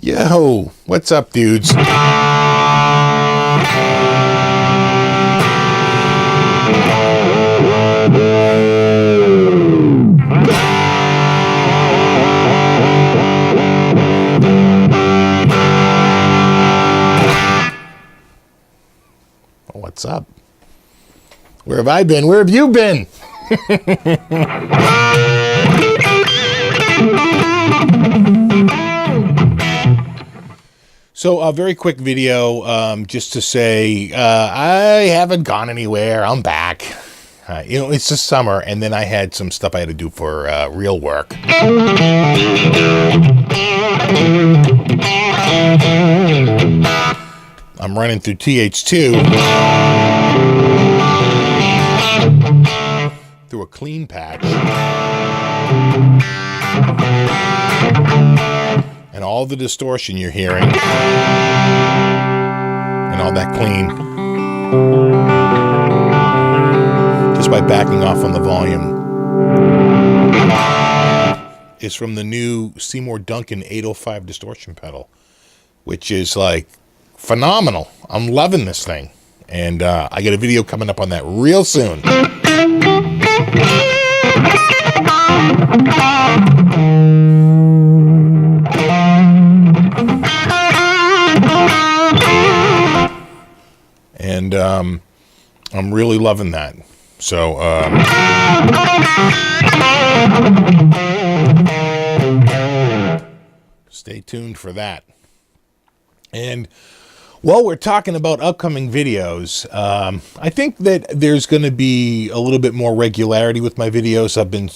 Yo, what's up, dudes? What's up? Where have I been? Where have you been? So a very quick video, just to say, I haven't gone anywhere. I'm back. It's the summer, and then I had some stuff I had to do for real work. I'm running through TH2 through a clean patch. And all the distortion you're hearing, and all that clean, just by backing off on the volume, is from the new Seymour Duncan 805 distortion pedal, which is like phenomenal. I'm loving this thing, and I got a video coming up on that real soon. And I'm really loving that. So stay tuned for that. And while we're talking about upcoming videos, I think that there's going to be a little bit more regularity with my videos. I've been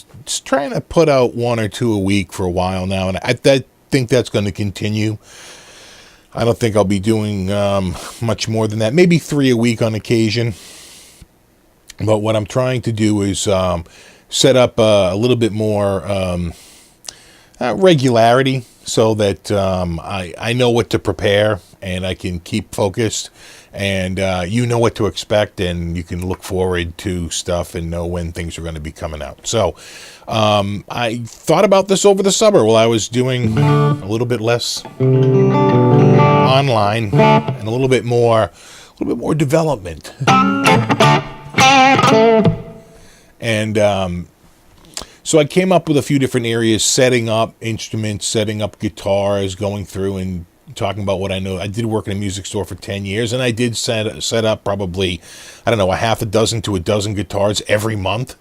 trying to put out 1 or 2 a week for a while now, and I think that's going to continue. I don't think I'll be doing much more than that. Maybe 3 a week on occasion. But what I'm trying to do is set up a little bit more regularity so that I know what to prepare and I can keep focused, and you know what to expect, and you can look forward to stuff and know when things are going to be coming out. So I thought about this over the summer while I was doing a little bit less online and a little bit more development. And so I came up with a few different areas: setting up instruments, setting up guitars, going through and talking about what I know. I did work in a music store for 10 years, and I did set up probably, I don't know, a half a dozen to a dozen guitars every month.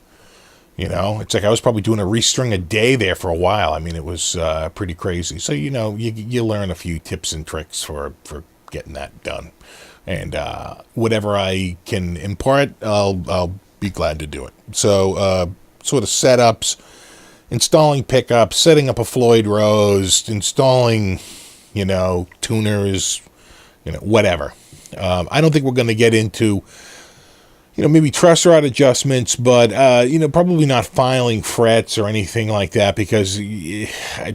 You know, it's like I was probably doing a restring a day there for a while. I mean, it was pretty crazy. So, you know, you learn a few tips and tricks for getting that done. And whatever I can impart, I'll be glad to do it. So, sort of setups, installing pickups, setting up a Floyd Rose, installing, you know, tuners, you know, whatever. I don't think we're going to get into, you know, maybe truss rod adjustments, but, you know, probably not filing frets or anything like that, because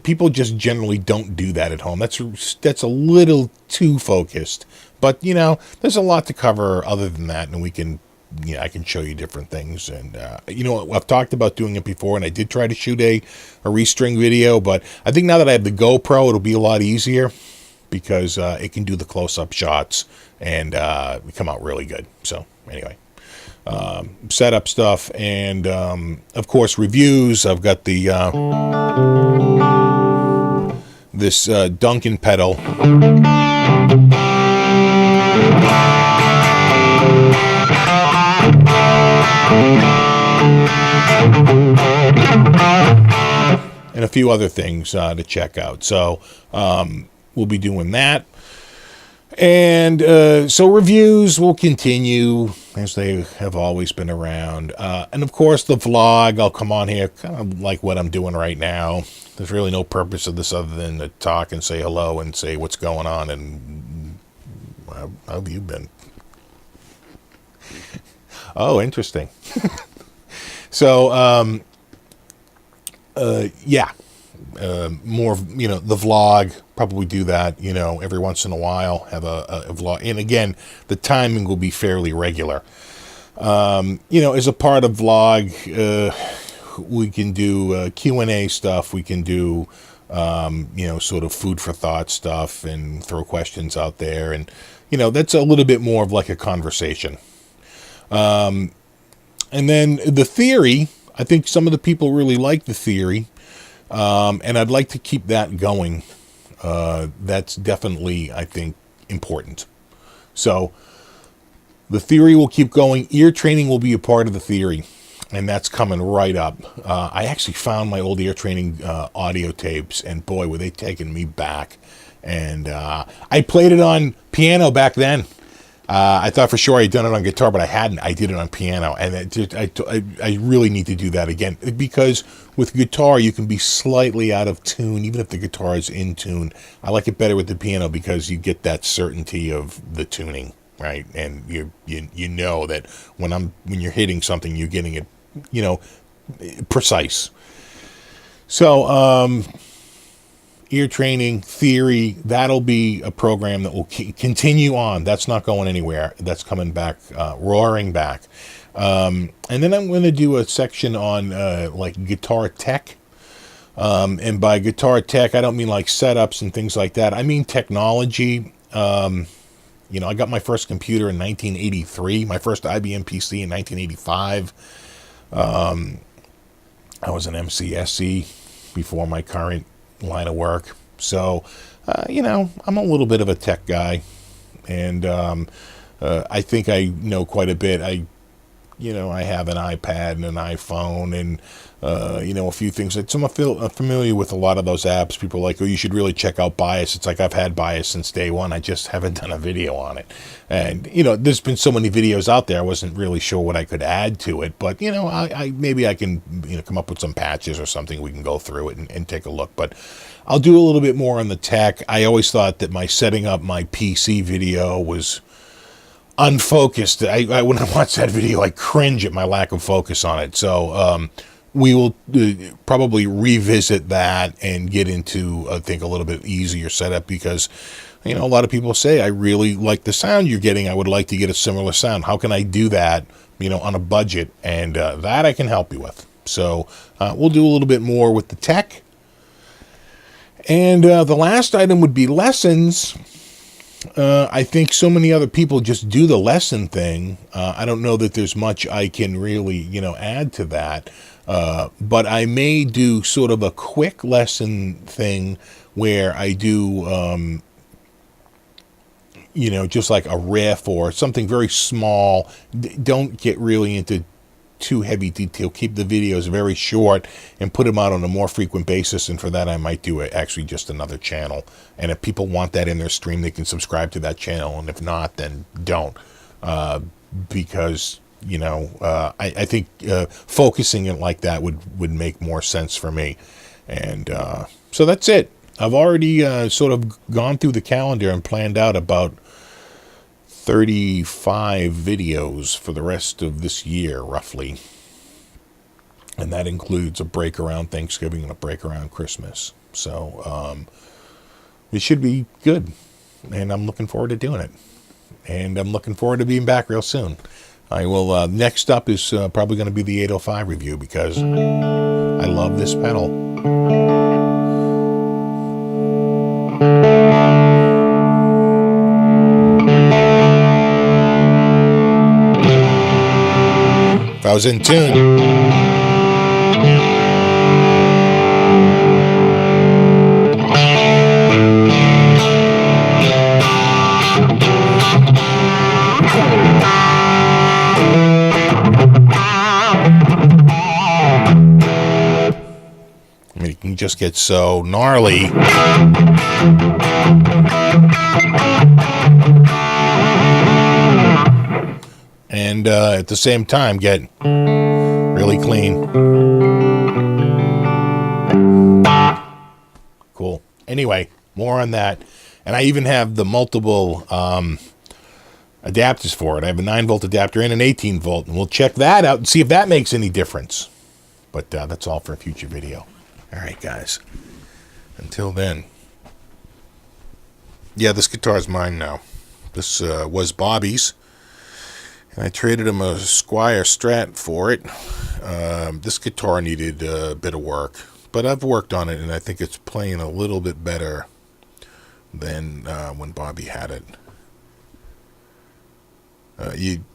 people just generally don't do that at home. That's a little too focused. But, you know, there's a lot to cover other than that, and we can, you know, I can show you different things. And, you know, I've talked about doing it before, and I did try to shoot a restring video, but I think now that I have the GoPro, it'll be a lot easier because it can do the close-up shots and come out really good. So, anyway. Setup stuff, and of course reviews. I've got the this Duncan pedal, and a few other things to check out. So we'll be doing that. And so reviews will continue as they have always been around. And of course the vlog, I'll come on here kind of like what I'm doing right now. There's really no purpose of this other than to talk and say hello and say what's going on and how have you been? Oh, interesting. So, yeah. More, you know, the vlog, probably do that, you know, every once in a while, have a vlog. And again, the timing will be fairly regular. You know, as a part of vlog, we can do Q&A stuff. We can do sort of food for thought stuff and throw questions out there. And, that's a little bit more of like a conversation. And then the theory, I think some of the people really like the theory. And I'd like to keep that going. That's definitely, I think, important. So the theory will keep going. Ear training will be a part of the theory. And that's coming right up. I actually found my old ear training audio tapes, and boy, were they taking me back. And I played it on piano back then. I thought for sure I'd done it on guitar, but I hadn't. I did it on piano, and I really need to do that again, because with guitar you can be slightly out of tune, even if the guitar is in tune. I like it better with the piano because you get that certainty of the tuning, right? And you know that when you're hitting something, you're getting it, precise. So, ear training theory, that'll be a program that will continue on. That's not going anywhere. That's coming back, roaring back. And then I'm going to do a section on like guitar tech. And by guitar tech, I don't mean like setups and things like that. I mean technology. I got my first computer in 1983, my first IBM PC in 1985. I was an MCSE before my current line of work. So, I'm a little bit of a tech guy, and I think I know quite a bit. I have an iPad and an iPhone and, a few things. So I'm familiar with a lot of those apps. People are like, oh, you should really check out Bias. It's like I've had Bias since day one. I just haven't done a video on it. And, there's been so many videos out there. I wasn't really sure what I could add to it. But, maybe I can, come up with some patches or something. We can go through it and take a look. But I'll do a little bit more on the tech. I always thought that my setting up my PC video was unfocused. I when I watch that video, I cringe at my lack of focus on it. So we will probably revisit that and get into, I think, a little bit easier setup, because a lot of people say, I really like the sound you're getting. I would like to get a similar sound. How can I do that, on a budget? And that I can help you with. So we'll do a little bit more with the tech. And the last item would be lessons. I think so many other people just do the lesson thing. I don't know that there's much I can really, add to that. But I may do sort of a quick lesson thing where I do, just like a riff or something very small. Don't get really into too heavy detail. Keep the videos very short and put them out on a more frequent basis. And for that, I might do actually just another channel. And if people want that in their stream, they can subscribe to that channel. And if not, then don't. Because, I think focusing it like that would make more sense for me. And so that's it. I've already sort of gone through the calendar and planned out about 35 videos for the rest of this year, roughly. And that includes a break around Thanksgiving and a break around Christmas. So it should be good. And I'm looking forward to doing it. And I'm looking forward to being back real soon. I will, next up is probably going to be the 805 review, because I love this pedal. If I was in tune. It can just get so gnarly. And at the same time get really clean. Cool. Anyway, more on that. And I even have the multiple adapters for it. I have a 9-volt adapter and an 18-volt. And we'll check that out and see if that makes any difference. But that's all for a future video. All right, guys. Until then. Yeah, this guitar is mine now. This was Bobby's. And I traded him a Squier Strat for it. This guitar needed a bit of work, but I've worked on it, and I think it's playing a little bit better than when Bobby had it.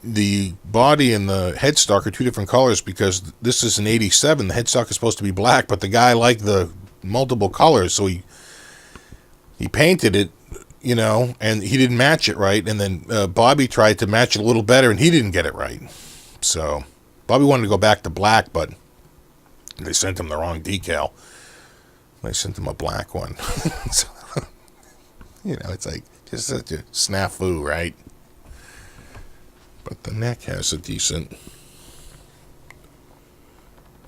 The body and the headstock are two different colors because this is an 87. The headstock is supposed to be black, but the guy liked the multiple colors, so he painted it, you know, and he didn't match it right. And then Bobby tried to match it a little better, and he didn't get it right. So Bobby wanted to go back to black, but they sent him the wrong decal. They sent him a black one. So, you know, it's like just such a snafu, right? But the neck has a decent,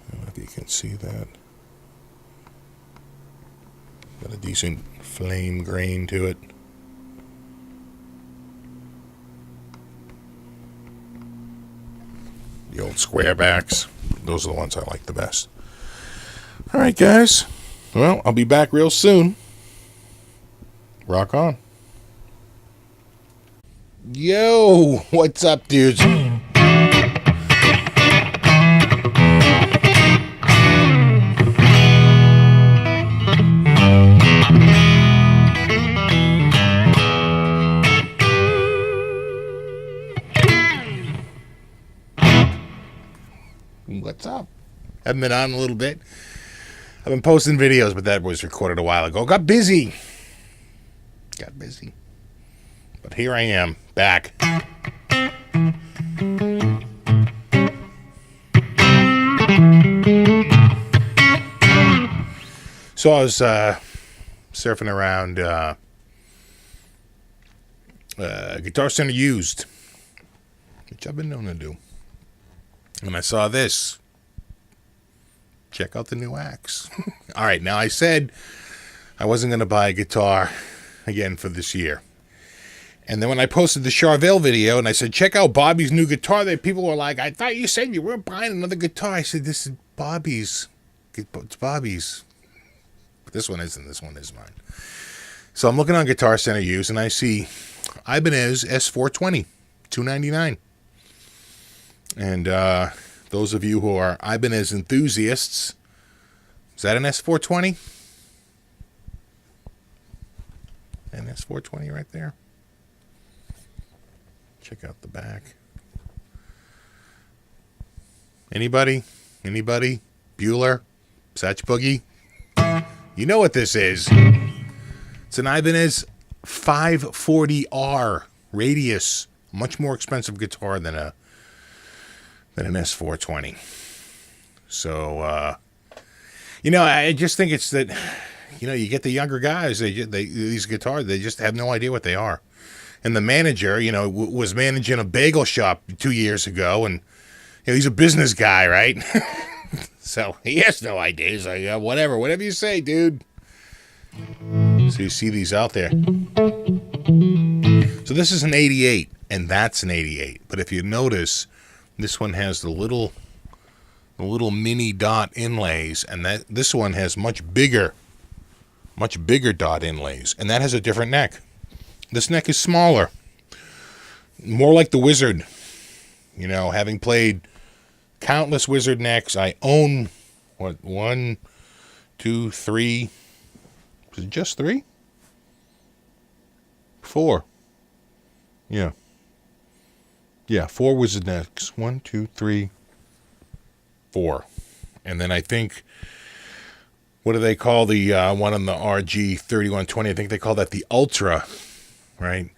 I don't know if you can see that. Got a decent flame grain to it. The old square backs. Those are the ones I like the best. Alright, guys. Well, I'll be back real soon. Rock on. Yo, what's up, dudes? What's up? Haven't been on a little bit. I've been posting videos, but that was recorded a while ago. Got busy. But here I am, back. So I was surfing around Guitar Center used, which I've been known to do. And I saw this. Check out the new axe. All right, now I said I wasn't going to buy a guitar again for this year. And then when I posted the Charvel video and I said, check out Bobby's new guitar, there people were like, I thought you said you weren't buying another guitar. I said, this is Bobby's. It's Bobby's. But this one isn't. This one is mine. So I'm looking on Guitar Center used and I see Ibanez S420, $299. And those of you who are Ibanez enthusiasts, is that an S420? An S420 right there. Check out the back. Anybody? Bueller? Satch Boogie? You know what this is. It's an Ibanez 540R Radius. Much more expensive guitar than an S420. So, you know, I just think it's that, you know, you get the younger guys, these guitars, they just have no idea what they are. And the manager, you know, was managing a bagel shop 2 years ago, and you know, he's a business guy, right? So he has no idea. He's like, yeah, whatever you say, dude. So you see these out there. So this is an 88, and that's an 88. But if you notice, this one has the little mini dot inlays, and this one has much bigger dot inlays, and that has a different neck. This neck is smaller, more like the Wizard. You know, having played countless Wizard necks, I own, 1, 2, 3, is it just 3? 4. Yeah, 4 Wizard necks. 1, 2, 3, 4. And then I think, what do they call the one on the RG 3120? I think they call that the Ultra, right?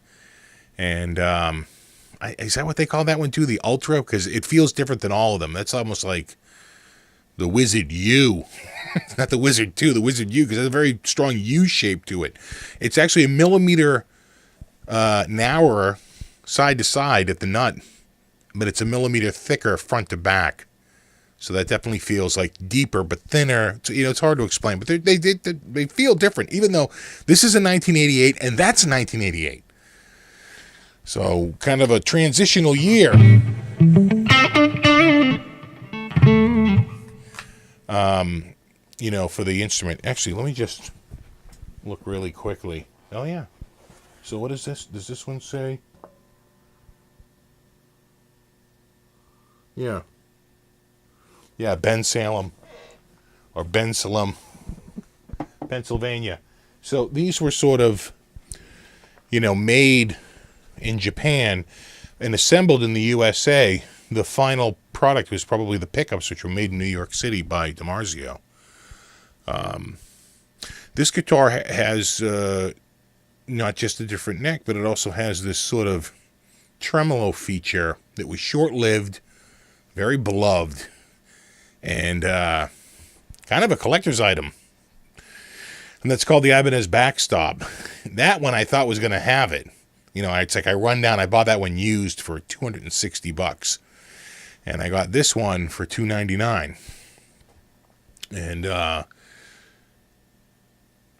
And is that what they call that one too, the Ultra? Because it feels different than all of them. That's almost like the Wizard U. Not the Wizard 2, the Wizard U, because it has a very strong U shape to it. It's actually a millimeter narrower side to side at the nut, but it's a millimeter thicker front to back. So that definitely feels like deeper but thinner. You know, it's hard to explain, but they feel different, even though this is a 1988 and that's a 1988. So kind of a transitional year. You know, for the instrument. Actually, let me just look really quickly. Oh, yeah. So what is this? Does this one say? Yeah. Yeah, Ben Salem. Or Ben Salem. Pennsylvania. So these were sort of, made in Japan and assembled in the USA. The final product was probably the pickups, which were made in New York City by DiMarzio. This guitar has not just a different neck, but it also has this sort of tremolo feature that was short-lived, very beloved, and kind of a collector's item. And that's called the Ibanez Backstop. That one I thought was going to have it. It's like I run down, I bought that one used for $260. And I got this one for $299. And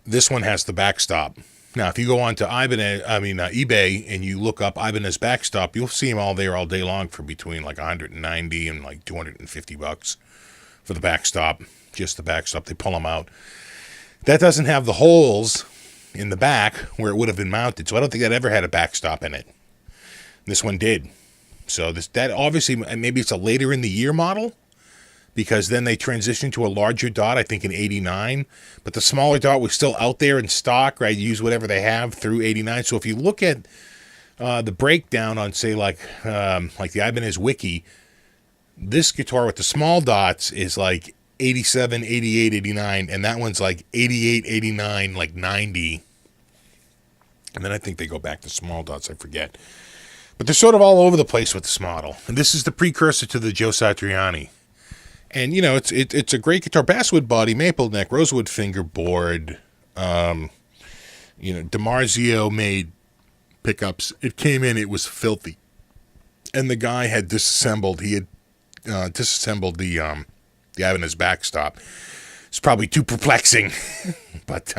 this one has the backstop. Now, if you go on to eBay and you look up Ibanez Backstop, you'll see them all there all day long for between like $190 and like $250 for the backstop. Just the backstop. They pull them out. That doesn't have the holes in the back where it would have been mounted, so I don't think that ever had a backstop in it. This one did. So that obviously, maybe it's a later in the year model, because then they transitioned to a larger dot, I think in 89. But the smaller dot was still out there in stock, right? You use whatever they have through 89. So if you look at the breakdown on, say, like the Ibanez Wiki, this guitar with the small dots is like 87, 88, 89, and that one's like 88, 89, like 90. And then I think they go back to small dots, I forget. But they're sort of all over the place with this model. And this is the precursor to the Joe Satriani. And, it's a great guitar. Basswood body, maple neck, rosewood fingerboard. DiMarzio made pickups. It came in, it was filthy. And the guy had disassembled. He had disassembled the Ibanez backstop. It's probably too perplexing. But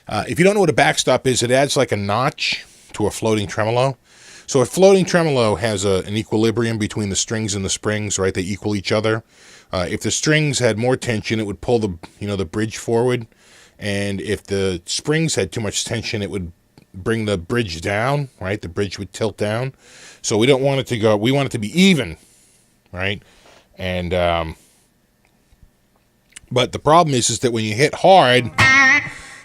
if you don't know what a backstop is, it adds like a notch to a floating tremolo. So a floating tremolo has an equilibrium between the strings and the springs, right? They equal each other. If the strings had more tension, it would pull the bridge forward. And if the springs had too much tension, it would bring the bridge down, right? The bridge would tilt down. So we don't want it to go, we want it to be even, right? And, but the problem is that when you hit hard,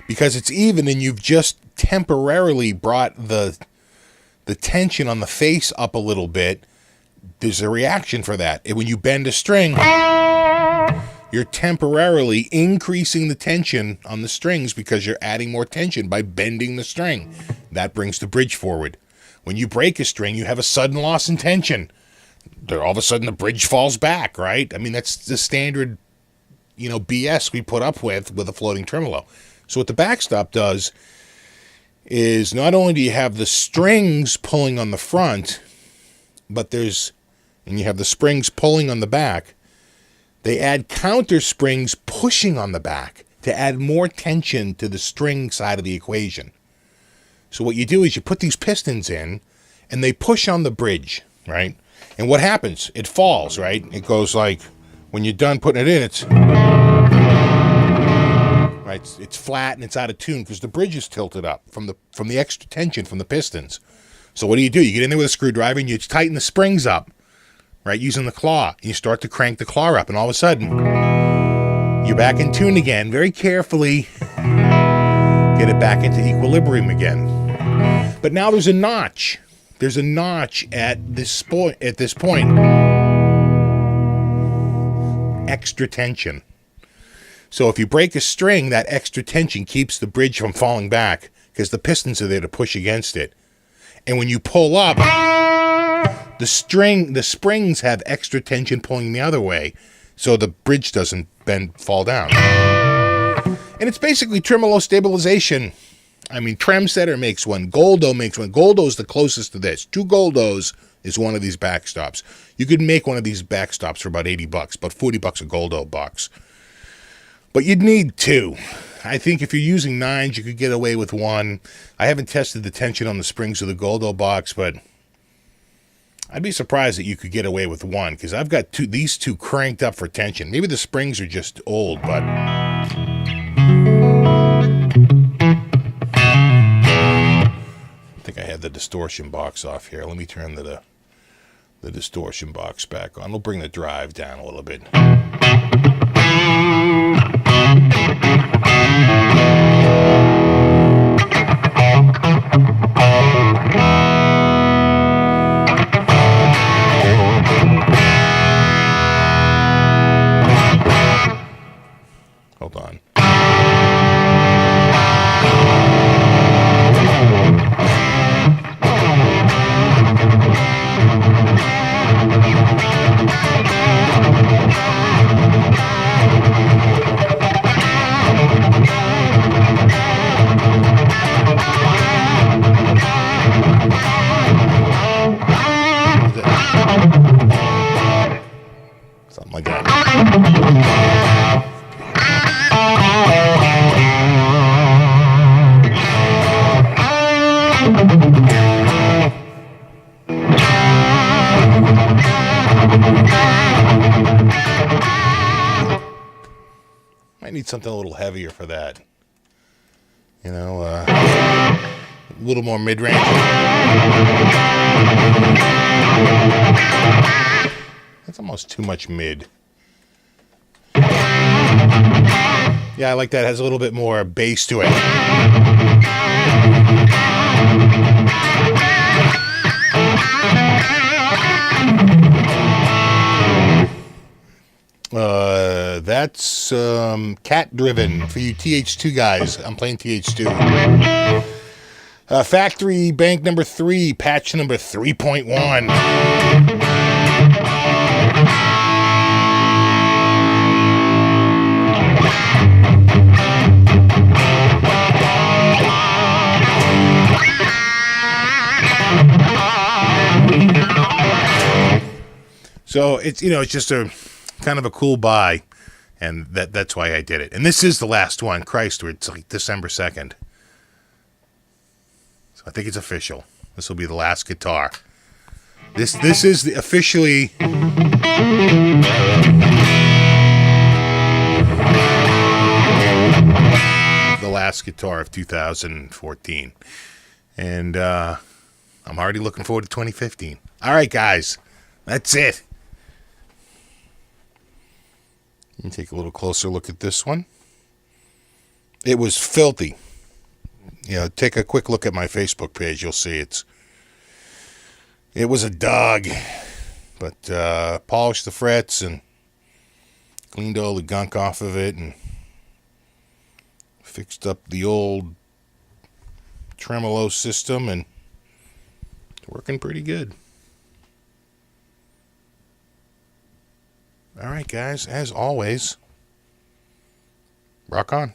because it's even and you've just temporarily brought the tension on the face up a little bit, there's a reaction for that. And when you bend a string, you're temporarily increasing the tension on the strings because you're adding more tension by bending the string. That brings the bridge forward. When you break a string, you have a sudden loss in tension. All of a sudden, the bridge falls back, right? I mean, that's the standard, BS we put up with a floating tremolo. So what the backstop does is not only do you have the strings pulling on the front, but and you have the springs pulling on the back, they add counter springs pushing on the back to add more tension to the string side of the equation. So what you do is you put these pistons in, and they push on the bridge, right? And what happens? It falls, right? It goes like, when you're done putting it in, it's right. It's flat and it's out of tune because the bridge is tilted up from the extra tension from the pistons. So what do? You get in there with a screwdriver and you tighten the springs up, right, using the claw. And you start to crank the claw up, and all of a sudden, you're back in tune again. Very carefully get it back into equilibrium again. But now there's a notch. There's a notch at this point. Extra tension. So if you break a string, that extra tension keeps the bridge from falling back because the pistons are there to push against it. And when you pull up, the springs have extra tension pulling the other way, so the bridge doesn't fall down. And it's basically tremolo stabilization. I mean, Tremsetter makes one. Goldo makes one. Goldo's the closest to this. 2 Goldos is one of these backstops. You could make one of these backstops for about $80, about $40 a Goldo box. But you'd need 2. I think if you're using 9s, you could get away with 1. I haven't tested the tension on the springs of the Goldo box, but I'd be surprised that you could get away with 1, because I've got these two cranked up for tension. Maybe the springs are just old, but I think I had the distortion box off here. Let me turn the distortion box back on. We'll bring the drive down a little bit. Hold on. Something like that. Might need something a little heavier for that. You know, a little more mid-range. That's almost too much mid. Yeah, I like that. It has a little bit more bass to it. That's Cat Driven for you TH2 guys. I'm playing TH2. Factory bank number 3, patch number 3.1. So it's, you know, it's just a kind of a cool buy, and that's why I did it. And this is the last one. Christ, it's like December 2nd. So I think it's official. This will be the last guitar. This is officially the last guitar of 2014. And I'm already looking forward to 2015. All right, guys. That's it. Let me take a little closer look at this one. It was filthy. You know, take a quick look at my Facebook page. You'll see it was a dog. But polished the frets and cleaned all the gunk off of it and fixed up the old tremolo system, and it's working pretty good. All right, guys, as always, rock on.